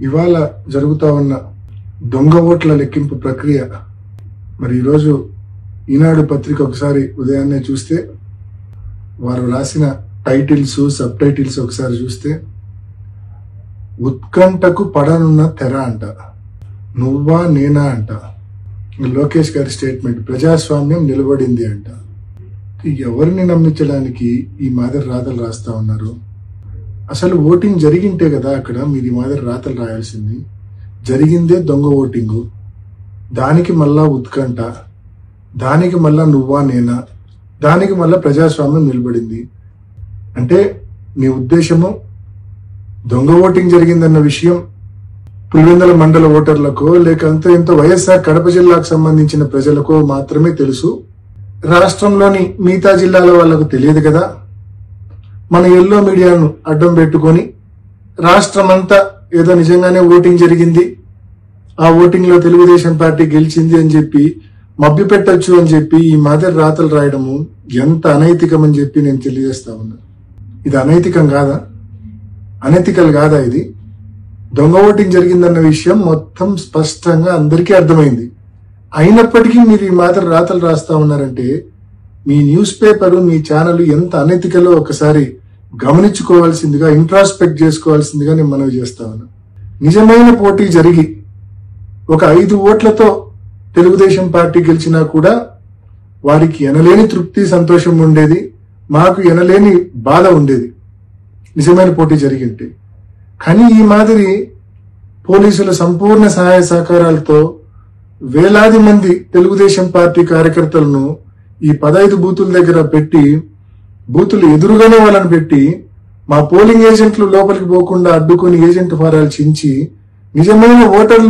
ఇవాళ జరుగుతా ఉన్న దొంగ ఓట్ల లెక్కింపు ప్రక్రియ మరి ఈరోజు ఈనాడు పత్రిక ఒకసారి ఉదయాన్నే చూస్తే వారు రాసిన టైటిల్స్ సబ్ టైటిల్స్ ఒకసారి చూస్తే ఉత్కంఠకు పడనున్న తెర అంట, నువ్వా నేనా అంట, లోకేష్ గారి స్టేట్మెంట్, ప్రజాస్వామ్యం నిలబడింది అంట. ఎవరిని నమ్మించడానికి ఈ మాదిరి రాతలు రాస్తా ఉన్నారు? అసలు ఓటింగ్ జరిగింటే కదా అక్కడ మీరు ఈ మాదిరి రాతలు రాయాల్సింది. జరిగిందే దొంగ ఓటింగు, దానికి మళ్ళా ఉత్కంఠ, దానికి మళ్ళా నువ్వా నేనా, దానికి మళ్ళా ప్రజాస్వామ్యం నిలబడింది అంటే మీ ఉద్దేశము దొంగ ఓటింగ్ జరిగిందన్న విషయం పులివెందుల మండల ఓటర్లకో లేక ఎంతో వైఎస్ఆర్ కడప జిల్లాకు సంబంధించిన ప్రజలకో మాత్రమే తెలుసు. రాష్ట్రంలోని మిగతా జిల్లాల వాళ్లకు తెలియదు కదా. మన ఎల్లో మీడియాను అడ్డం పెట్టుకొని రాష్ట్రమంతా ఏదో నిజంగానే ఓటింగ్ జరిగింది, ఆ ఓటింగ్ లో తెలుగుదేశం పార్టీ గెలిచింది అని చెప్పి మభ్యపెట్టచ్చు అని చెప్పి ఈ మాదిరి రాతలు రాయడము ఎంత అనైతికం అని చెప్పి నేను తెలియజేస్తా ఉన్నా. ఇది అనైతికం కాదా? అనైతికల్ కాదా? ఇది దొంగ ఓటింగ్ జరిగిందన్న విషయం మొత్తం స్పష్టంగా అందరికీ అర్థమైంది. అయినప్పటికీ మీరు ఈ మాదిరి రాతలు రాస్తా ఉన్నారంటే మీ న్యూస్ పేపర్ మీ ఛానల్ ఎంత అనైతికలో ఒకసారి గమనించుకోవాల్సిందిగా, ఇంట్రాస్పెక్ట్ చేసుకోవాల్సిందిగా నేను మనవి చేస్తా ఉన్నా. నిజమైన పోటీ జరిగి ఒక 5 ఓట్లతో తెలుగుదేశం పార్టీ గెలిచినా కూడా వారికి ఎనలేని తృప్తి సంతోషం ఉండేది, మాకు ఎనలేని బాధ ఉండేది నిజమైన పోటీ జరిగింటే. కానీ ఈ మాదిరి పోలీసుల సంపూర్ణ సహాయ సహకారాలతో వేలాది మంది తెలుగుదేశం పార్టీ కార్యకర్తలను ఈ 15 బూతుల దగ్గర పెట్టి, బూతులు ఎదురుగానే వాళ్ళని పెట్టి మా పోలింగ్ ఏజెంట్లు లోపలికి పోకుండా అడ్డుకొని ఏజెంట్ ఫారాలు చించి నిజమైన ఓటర్లు